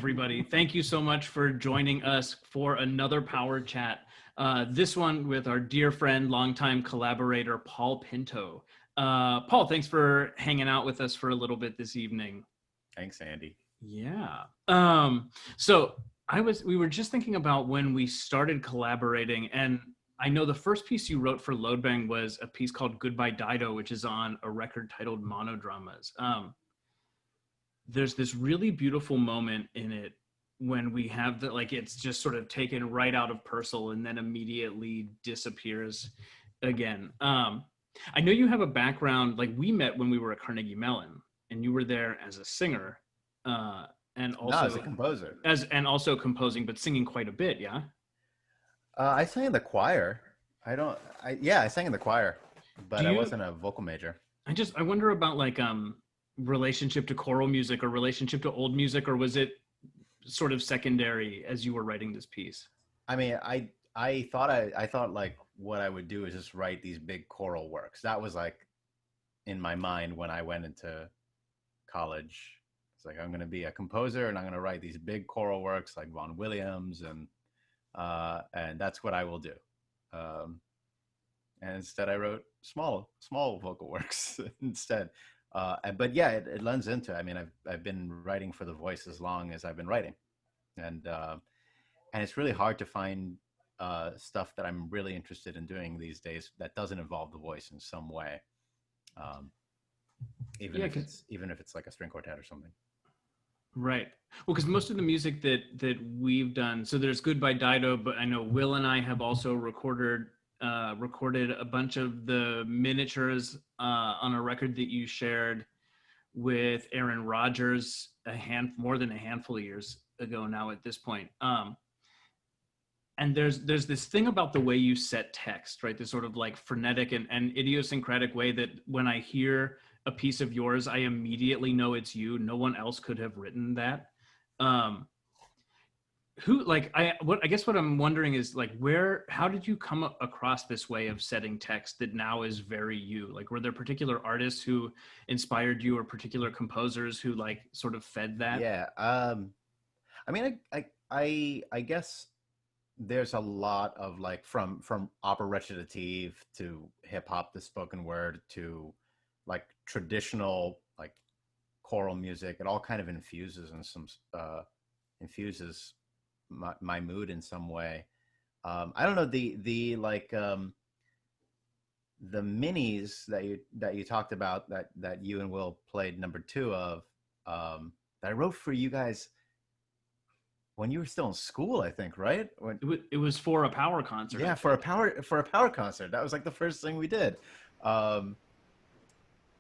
everybody. Thank you so much for joining us for another Power Chat. This one with our dear friend, longtime collaborator, Paul Pinto. Paul, thanks for hanging out with us for a little bit this evening. Thanks, Andy. Yeah. So we were just thinking about when we started collaborating, and I know the first piece you wrote for Loadbang was a piece called Goodbye Dido, which is on a record titled Monodramas. There's this really beautiful moment in it when we have the, like, it's just sort of taken right out of Purcell and then immediately disappears again. I know you have a background, like we met when we were at Carnegie Mellon and you were there as a singer, and No, also as a composer. and also composing, but singing quite a bit. Yeah. I sang in the choir. I sang in the choir, Do but I you, wasn't a vocal major. I wonder about like, relationship to choral music or relationship to old music, or was it sort of secondary as you were writing this piece? I mean, I thought like what I would do is just write these big choral works. That was like in my mind when I went into college. It's like I'm going to be a composer and I'm going to write these big choral works like Vaughan Williams and that's what I will do. Um, and instead, I wrote small vocal works instead. But yeah, it lends into. I mean, I've been writing for the voice as long as I've been writing, and it's really hard to find stuff that I'm really interested in doing these days that doesn't involve the voice in some way, um, even Yeah, if it's like a string quartet or something. right. Well, because most of the music that we've done, so there's Goodbye Dido, but I know Will and I have also recorded a bunch of the miniatures on a record that you shared with Aaron Rodgers more than a handful of years ago now at this point. And there's this thing about the way you set text, right? This sort of like frenetic and idiosyncratic way that when I hear a piece of yours, I immediately know it's you. No one else could have written that. Um, I guess what I'm wondering is like, how did you come across this way of setting text that now is very you? Like, were there particular artists who inspired you or particular composers who like sort of fed that? Yeah. I mean, I guess there's a lot of like from opera recitative to hip hop, the spoken word to like traditional like choral music. It all kind of infuses my mood in some way. I don't know the minis that you talked about that you and Will played number two of, that I wrote for you guys when you were still in school, I think, right? It was for a power concert, I Yeah, think. for a power concert. That was like the first thing we did. Um,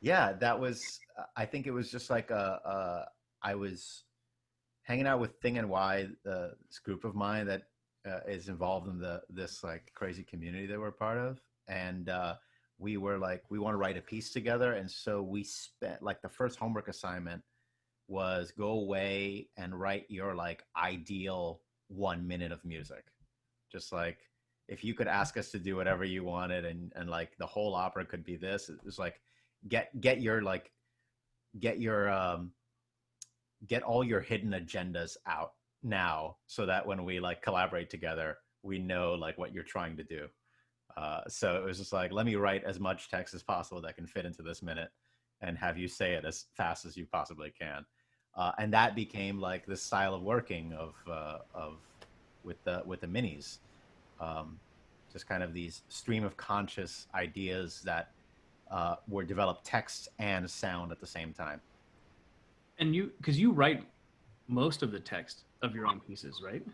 yeah, that was. I think it was just like I was hanging out with Thing and Y, this group of mine that is involved in this like crazy community that we're part of, and we were like, we want to write a piece together, and so we spent like the first homework assignment was go away and write your like ideal 1 minute of music. Just like if you could ask us to do whatever you wanted and like the whole opera could be this, it was like get your like get your get all your hidden agendas out now so that when we like collaborate together, we know like what you're trying to do. So it was just like, let me write as much text as possible that can fit into this minute and have you say it as fast as you possibly can. And that became like the style of working of with the minis, um, just kind of these stream of conscious ideas that were developed text and sound at the same time. And because you write most of the text of your own pieces, right?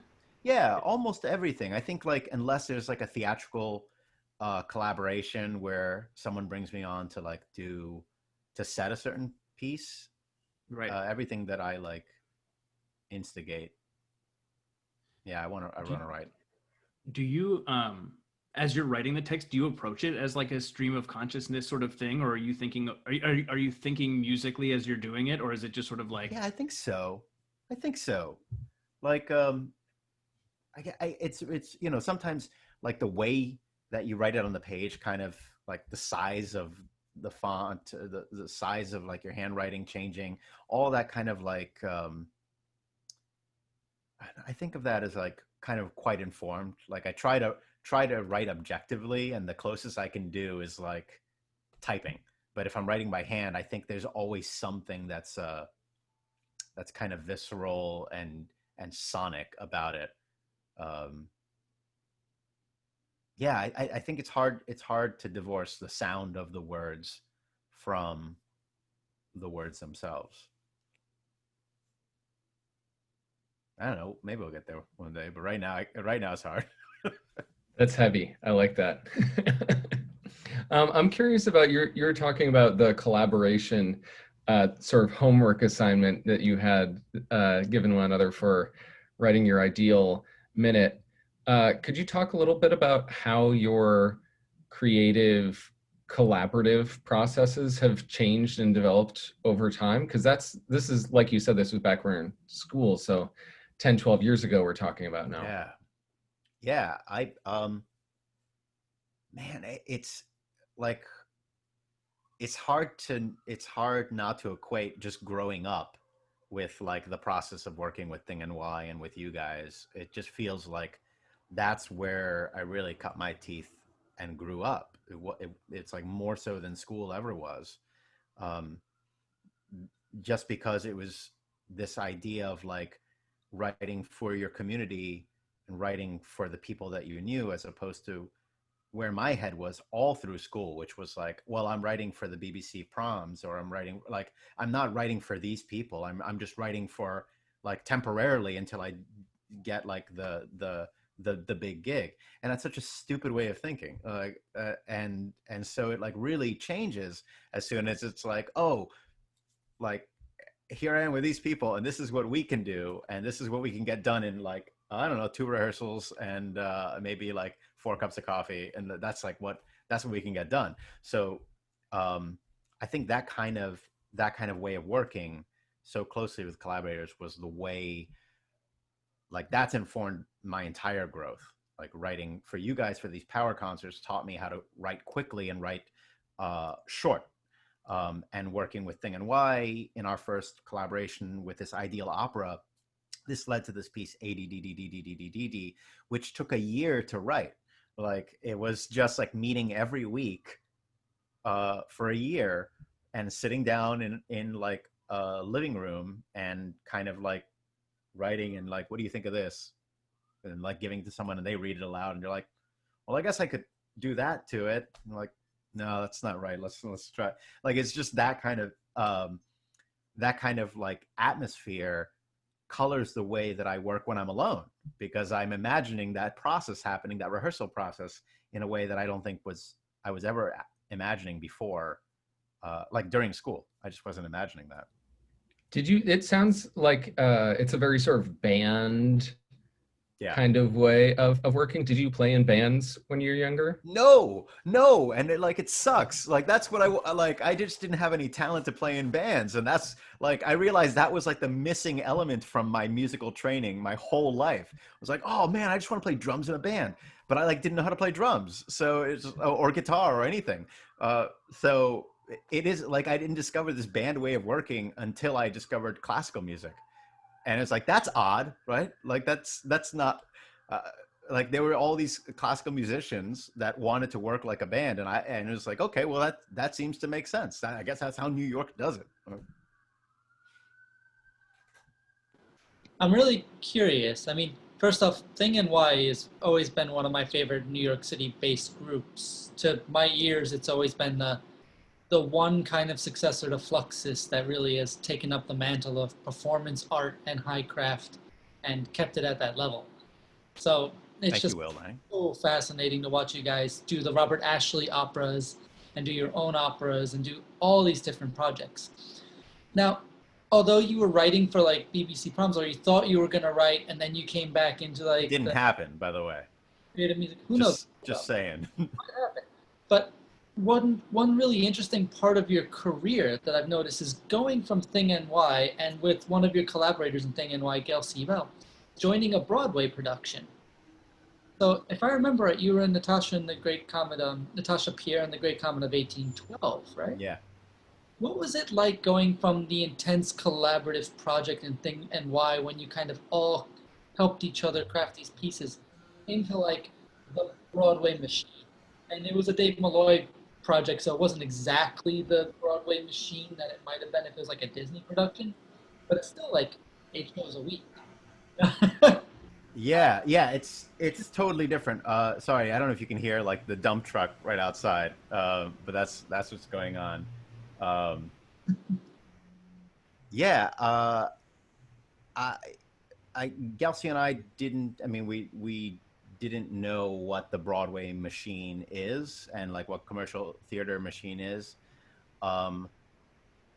Yeah, almost everything. I think like unless there's like a theatrical collaboration where someone brings me on to like do to set a certain piece, Right. everything that I like instigate. Yeah, I Do, want to write. do you as you're writing the text, do you approach it as like a stream of consciousness sort of thing, or are you thinking are you thinking musically as you're doing it, or is it just sort of like? Yeah, I think so. I think so. Like it's sometimes like the way that you write it on the page, kind of like the size of the font, the size of like your handwriting changing, all that kind of like I think of that as like kind of quite informed. Like I try to write objectively, and the closest I can do is like typing. But if I'm writing by hand, I think there's always something that's kind of visceral and sonic about it. Um, yeah, I think it's hard to divorce the sound of the words from the words themselves. I don't know. Maybe we'll get there one day, but right now it's hard. That's heavy. I like that. I'm curious about you're talking about the collaboration sort of homework assignment that you had given one another for writing your ideal minute. Could you talk a little bit about how your creative collaborative processes have changed and developed over time? Because this is, like you said, this was back when we were in school. So 10, 12 years ago, we're talking about now. Yeah. Yeah. Man, it's like, it's hard not to equate just growing up with like the process of working with Thing and Y and with you guys. It just feels like that's where I really cut my teeth and grew up. It's like more so than school ever was. Um, just because it was this idea of like writing for your community and writing for the people that you knew, as opposed to where my head was all through school, which was like, well, I'm writing for the BBC proms, or I'm writing like, I'm not writing for these people. I'm just writing for like temporarily until I get like the big gig. And that's such a stupid way of thinking. And so it like really changes as soon as it's like, oh, like here I am with these people, and this is what we can do, and this is what we can get done in like, I don't know, 2 rehearsals and maybe like 4 cups of coffee, and that's what we can get done. So I think that kind of way of working so closely with collaborators was the way, like that's informed my entire growth. Like writing for you guys for these power concerts taught me how to write quickly and write short. And working with Thing and Y in our first collaboration with this ideal opera, this led to this piece ADDDDDDDD, which took a year to write. Like it was just like meeting every week for a year and sitting down in like a living room and kind of like writing and like, what do you think of this? And like giving it to someone and they read it aloud and you're like, well, I guess I could do that to it. And like, no, that's not right. Let's try. Like it's just that kind of like atmosphere colors the way that I work when I'm alone, because I'm imagining that process happening, that rehearsal process, in a way that I don't think I was ever imagining before. Like during school, I just wasn't imagining that. It sounds like it's a very sort of band Yeah. kind of way of working. Did you play in bands when you were younger? No, and it sucks. Like that's what I like. I just didn't have any talent to play in bands, and that's like I realized that was like the missing element from my musical training my whole life. I was like, oh man, I just want to play drums in a band, but I like didn't know how to play drums, so it's or guitar or anything. So it is like I didn't discover this band way of working until I discovered classical music. And it's like, that's odd, right? Like that's not like there were all these classical musicians that wanted to work like a band, and it was like, okay, well that seems to make sense. I guess that's how New York does it. I'm really curious. I mean, first off, Thing and Y has always been one of my favorite New York City-based groups. To my ears, it's always been the one kind of successor to Fluxus that really has taken up the mantle of performance art and high craft and kept it at that level. So it's Thank just you, Will Lang. so fascinating to watch you guys do the Robert Ashley operas and do your own operas and do all these different projects. Now, although you were writing for like BBC proms, or you thought you were going to write and then you came back into like Didn't happen, by the way. creative music, who knows? Just saying. What happened? But one really interesting part of your career that I've noticed is going from Thing and Y and with one of your collaborators in Thing and Y, Gail Seabell, joining a Broadway production. So if I remember right, you were in Natasha Pierre and the Great Comet of 1812, right? Yeah. What was it like going from the intense collaborative project in Thing and Y when you kind of all helped each other craft these pieces into like the Broadway Machine. And it was a Dave Malloy project, so it wasn't exactly the Broadway Machine that it might have been if it was like a Disney production, but it's still like 8 shows a week. Yeah, yeah, it's totally different. Sorry, I don't know if you can hear like the dump truck right outside, but that's what's going on. Um, yeah, I, Gelsey and I didn't. I mean, we didn't know what the Broadway machine is and like what commercial theater machine is. Um,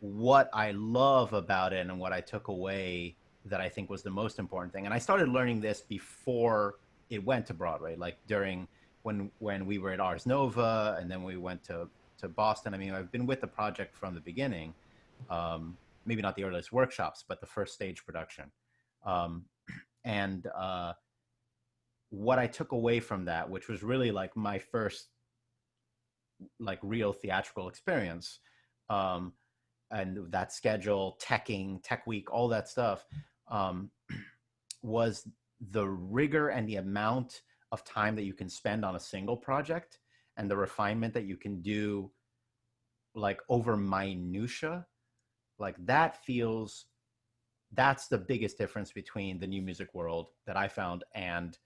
what I love about it and what I took away that I think was the most important thing, and I started learning this before it went to Broadway, like during when we were at Ars Nova, and then we went to Boston. I mean, I've been with the project from the beginning. Maybe not the earliest workshops, but the first stage production. Um, and what I took away from that, which was really like my first like real theatrical experience, um, and that schedule, tech week, all that stuff, um, was the rigor and the amount of time that you can spend on a single project and the refinement that you can do like over minutia. Like that's the biggest difference between the new music world that I found and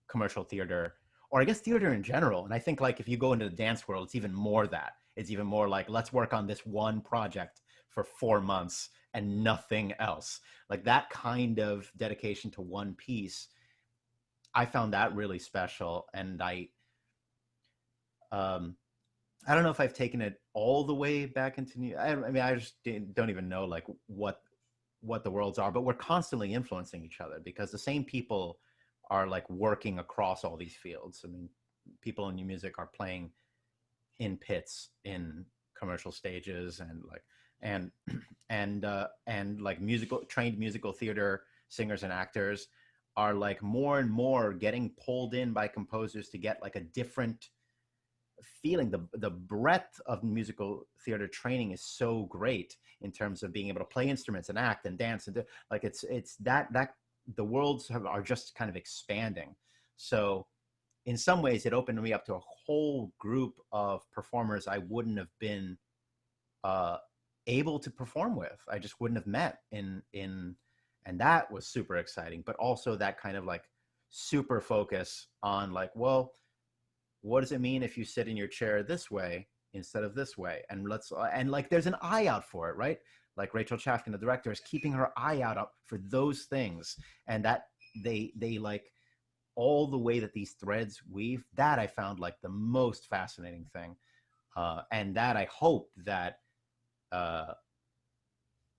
commercial theater, or I guess theater in general. And I think like if you go into the dance world, it's even more that. It's even more like, let's work on this one project for 4 months and nothing else. Like that kind of dedication to one piece, I found that really special. And um, I don't know if I've taken it all the way back into New. I mean, I just don't even know like what the worlds are, but we're constantly influencing each other because the same people are like working across all these fields. I mean, people in new music are playing in pits in commercial stages and like and and like trained musical theater singers and actors are like more and more getting pulled in by composers to get like a different feeling. The breadth of musical theater training is so great in terms of being able to play instruments and act and dance and like it's that the worlds are just kind of expanding. So in some ways it opened me up to a whole group of performers I wouldn't have been uh, able to perform with. I just wouldn't have met in and that was super exciting. But also that kind of like super focus on like, well, what does it mean if you sit in your chair this way instead of this way? And and like there's an eye out for it, right? Like Rachel Chafkin, the director, is keeping her eye out up for those things, and that they like all the way that these threads weave. That I found like the most fascinating thing, and that I hope uh,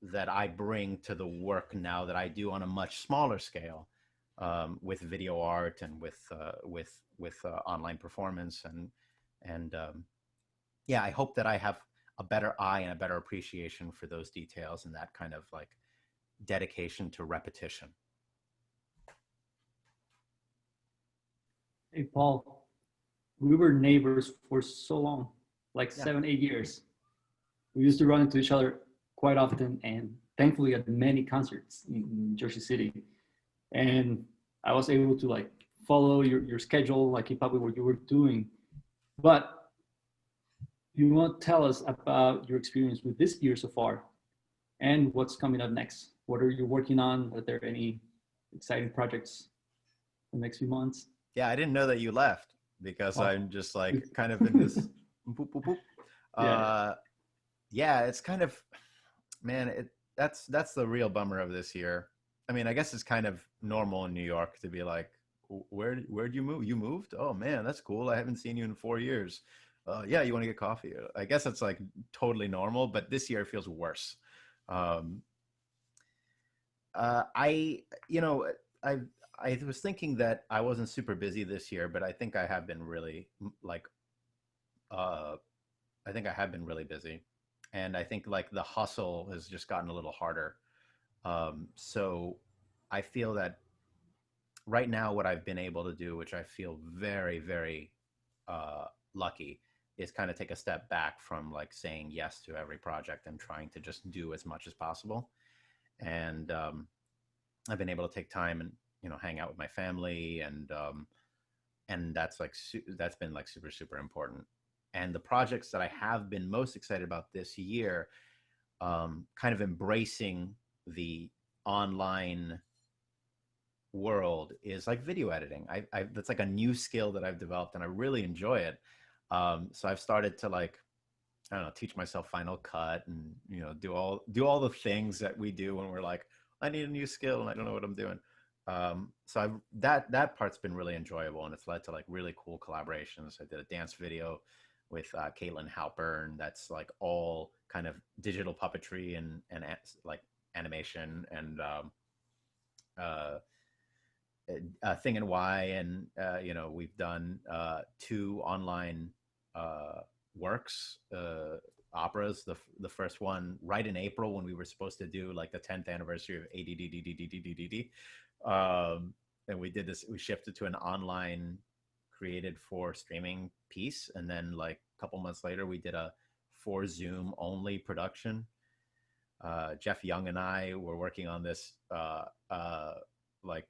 that I bring to the work now that I do on a much smaller scale, with video art and with online performance and yeah, I hope that I have a better eye and a better appreciation for those details and that kind of like dedication to repetition. Hey, Paul, we were neighbors for so long, like Yeah. 7, 8 years. We used to run into each other quite often, and thankfully at many concerts in Jersey City. And I was able to like follow your schedule, like keep up with what you were doing. But you want to tell us about your experience with this year so far and what's coming up next? What are you working on? Are there any exciting projects in the next few months? Yeah, I didn't know that you left because Oh. I'm just like kind of in this boop, boop, boop. Yeah. Yeah, it's kind of, man, that's the real bummer of this year. I mean, I guess it's kind of normal in New York to be like, where'd you move? You moved? Oh man, that's cool. I haven't seen you in 4 years. Yeah, you want to get coffee? I guess it's like totally normal, but this year it feels worse. Um, I, you know, I was thinking that I wasn't super busy this year, but I think I have been really like, uh, I think I have been really busy, and I think like the hustle has just gotten a little harder. So I feel that right now what I've been able to do, which I feel very, very uh, lucky, is kind of take a step back from like saying yes to every project and trying to just do as much as possible. And I've been able to take time and, you know, hang out with my family, and that's like that's been like super super important. And the projects that I have been most excited about this year, kind of embracing the online world, is like video editing. That's like a new skill that I've developed, and I really enjoy it. So I've started to like, I don't know, teach myself Final Cut, and, you know, do all the things that we do when we're like, I need a new skill and I don't know what I'm doing. So that part's been really enjoyable, and it's led to like really cool collaborations. I did a dance video with Caitlin Halpern. That's like all kind of digital puppetry and like animation, and Thing and Why, and you know, we've done 2 online works, operas. The first one right in April, when we were supposed to do like the 10th anniversary of ADDDDDDDD, and we did this. We shifted to an online created for streaming piece, and then like a couple months later, we did a for Zoom only production. Jeff Young and I were working on this like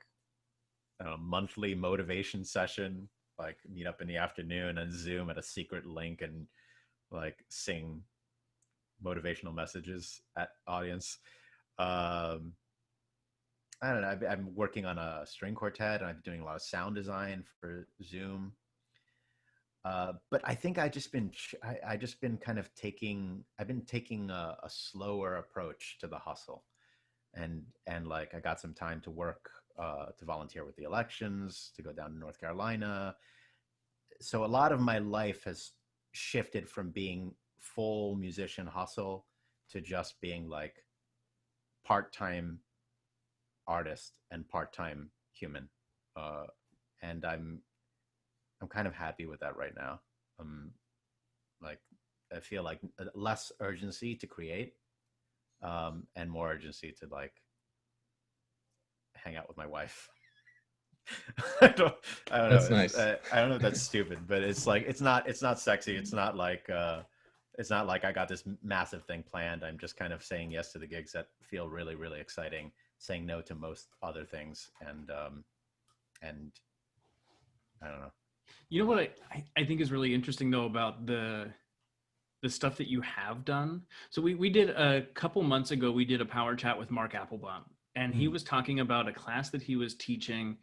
monthly motivation session, like meet up in the afternoon and Zoom at a secret link and like sing motivational messages at audience. I don't know. I'm working on a string quartet, and I'm doing a lot of sound design for Zoom. But I think I just been kind of taking a slower approach to the hustle, and like I got some time to work, to volunteer with the elections, to go down to North Carolina. So a lot of my life has shifted from being full musician hustle to just being like part-time artist and part-time human. And I'm kind of happy with that right now. Like, I feel like less urgency to create, and more urgency to like hang out with my wife. I don't know. That's nice. I don't know if that's stupid, but it's like, it's not sexy. It's not like I got this massive thing planned. I'm just kind of saying yes to the gigs that feel really, really exciting, saying no to most other things. And I don't know. You know what I think is really interesting though about the stuff that you have done. So we did a couple months ago, we did a power chat with Mark Applebaum, and he was talking about a class that he was teaching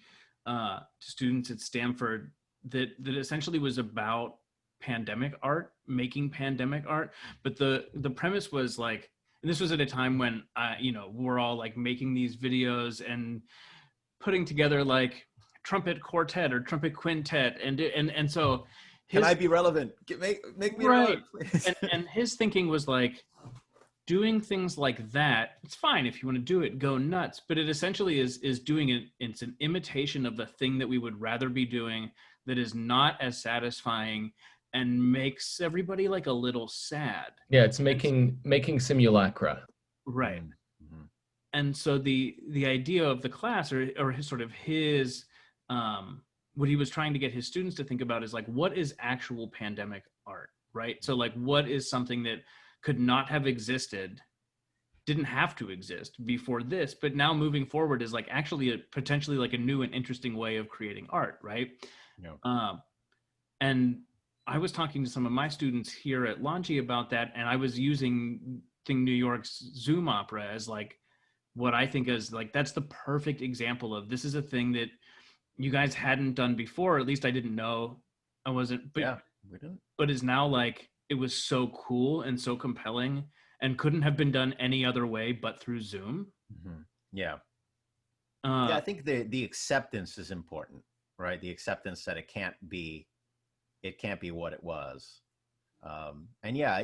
to students at Stanford that essentially was about pandemic art, making pandemic art. But the premise was like, and this was at a time when you know, we're all like making these videos and putting together like trumpet quartet or trumpet quintet, and so Can I be relevant? Make me right. relevant, please. And his thinking was like, doing things like that, it's fine if you want to do it, go nuts, but it essentially is doing it. It's an imitation of the thing that we would rather be doing, that is not as satisfying and makes everybody like a little sad. Yeah, it's making simulacra. Right. Mm-hmm. And so the idea of the class, or his sort of his what he was trying to get his students to think about is like, what is actual pandemic art, right? So like, what is something that could not have existed, didn't have to exist before this, but now moving forward is like actually potentially like a new and interesting way of creating art, right? Yeah. And I was talking to some of my students here at Longy about that, and I was using New York's Zoom opera as like what I think is like, that's the perfect example of, this is a thing that you guys hadn't done before, or at least I didn't know. I wasn't, but, Yeah, we didn't. But is now like, it was so cool and so compelling and couldn't have been done any other way but through Zoom. Mm-hmm. Yeah. Yeah, I think the acceptance is important, right? The acceptance that it can't be what it was. And yeah,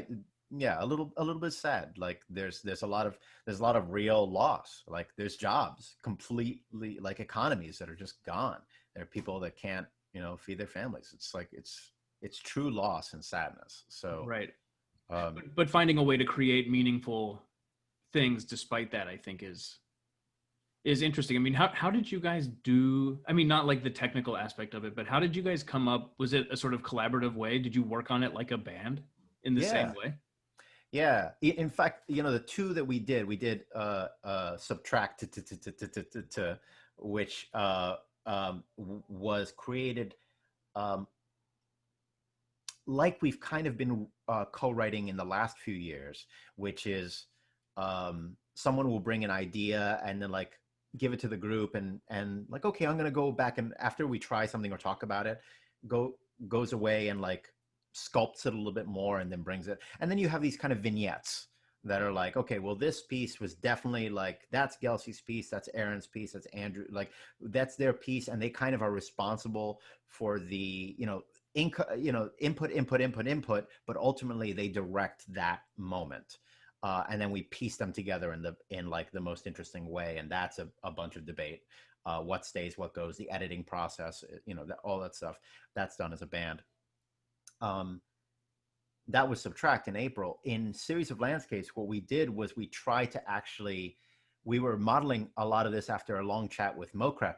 a little bit sad. Like there's a lot of real loss. Like there's jobs completely, like economies that are just gone. There are people that can't, you know, feed their families. It's like, it's true loss and sadness. So right. But finding a way to create meaningful things despite that, I think is interesting. I mean, how did you guys do, I mean, not like the technical aspect of it, but how did you guys come up? Was it a sort of collaborative way? Did you work on it like a band in the same way? Yeah. In fact, you know, the two that we did subtract which was created um, like we've kind of been co-writing in the last few years, which is someone will bring an idea and then like give it to the group and like, okay, I'm gonna go back, and after we try something or talk about it, goes away and like sculpts it a little bit more and then brings it. And then you have these kind of vignettes that are like, okay, well, this piece was definitely like, that's Gelsey's piece, that's Aaron's piece, that's Andrew, like that's their piece, and they kind of are responsible for the, you know, input, but ultimately they direct that moment. And then we piece them together in like the most interesting way, and that's a bunch of debate. What stays, what goes, the editing process, you know, all that stuff. That's done as a band. That was Subtract in April. In Series of Landscapes, what we did was we tried to actually, we were modeling a lot of this after a long chat with Mocrep,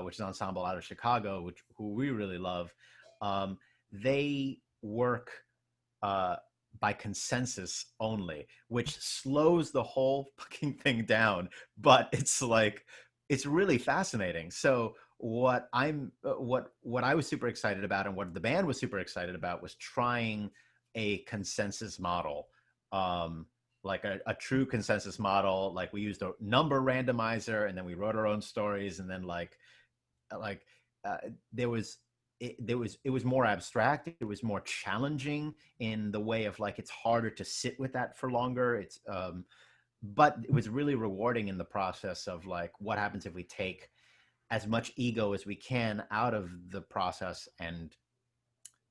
which is an ensemble out of Chicago, who we really love. They work by consensus only, which slows the whole fucking thing down. But it's like, it's really fascinating. So what I was super excited about, and what the band was super excited about, was trying a consensus model, like a true consensus model. Like we used a number randomizer, and then we wrote our own stories, and then there was it was more abstract, it was more challenging in the way of like, it's harder to sit with that for longer. It's but it was really rewarding in the process of like, what happens if we take as much ego as we can out of the process and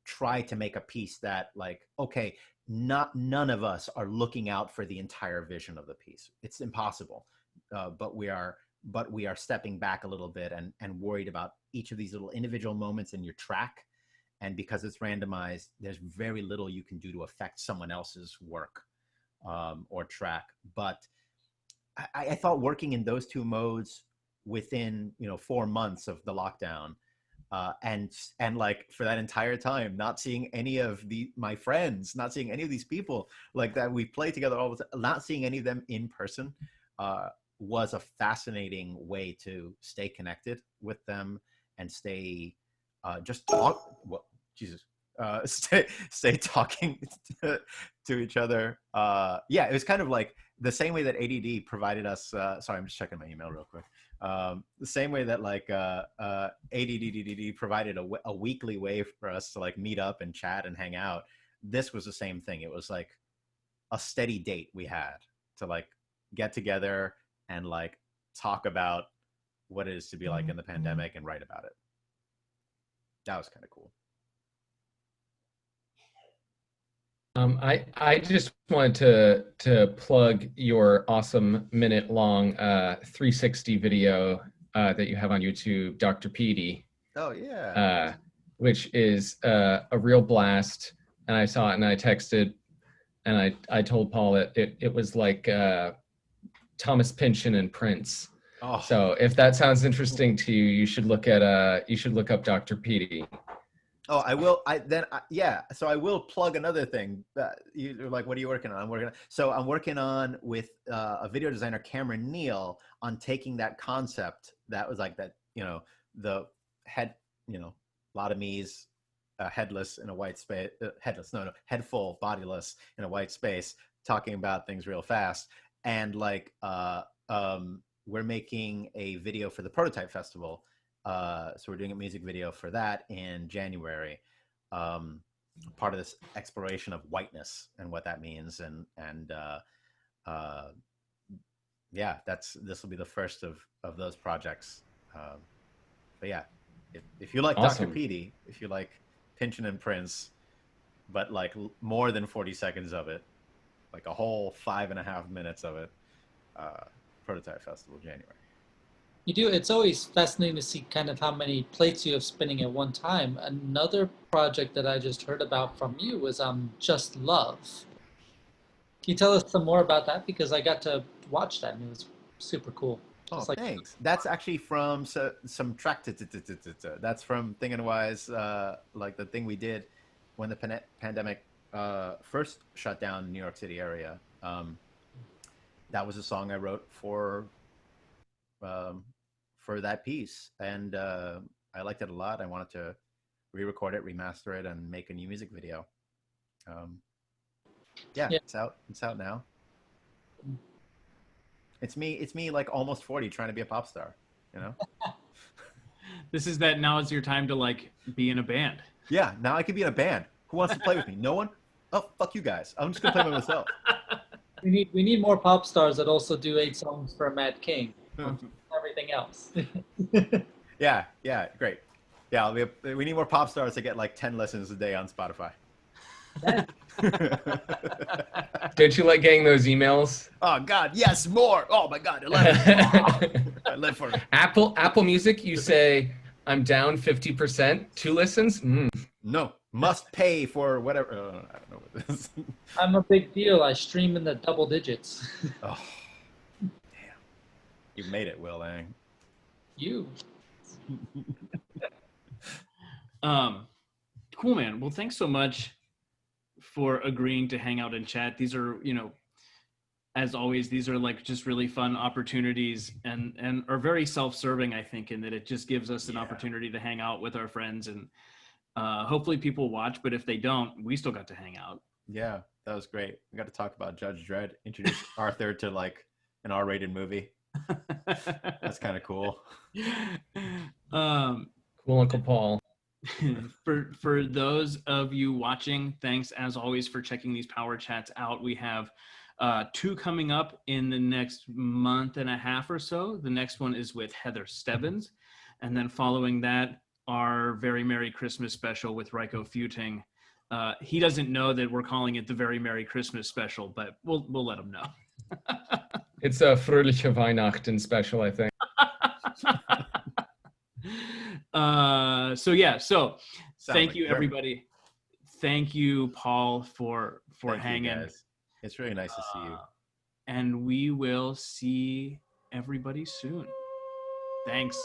try to make a piece that like, okay, none of us are looking out for the entire vision of the piece. It's impossible. But we are stepping back a little bit and worried about each of these little individual moments in your track. And because it's randomized, there's very little you can do to affect someone else's work or track. But I thought working in those two modes within 4 months of the lockdown, and like for that entire time, not seeing any of my friends, not seeing any of these people like that we play together all the time, not seeing any of them in person, was a fascinating way to stay connected with them and stay just talk. Well, Jesus, stay talking to each other. Yeah, it was kind of like the same way that ADD provided us. Sorry, I'm just checking my email real quick. The same way that like ADDDD provided a weekly way for us to like meet up and chat and hang out. This was the same thing. It was like a steady date we had to like get together and like talk about what it is to be like in the pandemic and write about it. That was kind of cool. I just wanted to plug your awesome minute-long 360 video that you have on YouTube, Dr. Petey. Oh yeah. Which is a real blast. And I saw it and I texted and I told Paul that it was like Thomas Pynchon and Prince. Oh. So if that sounds interesting to you, you should look up Dr. Petey. Oh, I will. Yeah. So I will plug another thing. You're like, what are you working on? I'm working on with a video designer, Cameron Neal, on taking that concept that was like that, the head, a lot of me's, headless in a white space, head full, bodiless in a white space, talking about things real fast. And like, we're making a video for the Prototype Festival. So we're doing a music video for that in January. Part of this exploration of whiteness and what that means, and yeah, this will be the first of those projects. But yeah, if you like Awesome. Dr. Petey, if you like Pynchon and Prince, but like more than 40 seconds of it, like a whole 5.5 minutes of it, Prototype Festival, January. You do. It's always fascinating to see kind of how many plates you have spinning at one time. Another project that I just heard about from you was Just Love. Can you tell us some more about that? Because I got to watch that and it was super cool. Oh, Just like, thanks. That's actually from some track. That's from Thing and Wise, like the thing we did when the pandemic first shut down New York City area, that was a song I wrote for that piece, and I liked it a lot. I wanted to re-record it, remaster it, and make a new music video. Yeah, Yeah. it's out. It's out now. It's me, like almost 40, trying to be a pop star. You know? This is that now is your time to like be in a band. Yeah. Now I could be in a band. Who wants to play with me? No one. Oh, fuck you guys. I'm just gonna play by myself. We need more pop stars that also do 8 songs for Matt King. Everything else. Yeah. Great. Yeah, we need more pop stars to get like 10 listens a day on Spotify. Don't you like getting those emails? Oh God, yes, more. Oh my God, 11. I live for it. Apple Music, you say, I'm down 50%, 2 listens? No, must pay for whatever. I don't know what this is. I'm a big deal. I stream in the double digits. Oh, damn. You made it, Will Lang. You. Cool, man. Well, thanks so much for agreeing to hang out and chat. These are, as always, these are like just really fun opportunities and are very self-serving, I think, in that it just gives us an opportunity to hang out with our friends, and hopefully people watch, but if they don't, we still got to hang out. Yeah, that was great. We got to talk about Judge Dredd, introduce Arthur to like an R-rated movie. That's kind of cool. Cool, Uncle Paul. For those of you watching, thanks as always for checking these power chats out. We have 2 coming up in the next month and a half or so. The next one is with Heather Stebbins, and then following that, our Very Merry Christmas special with Ryko Futing. He doesn't know that we're calling it the Very Merry Christmas special, but we'll let him know. It's a Fröhliche Weihnachten special, I think. So thank like you, German. everybody. Thank you, Paul, for Thank you, hanging. guys. It's really nice to see you. And we will see everybody soon. Thanks.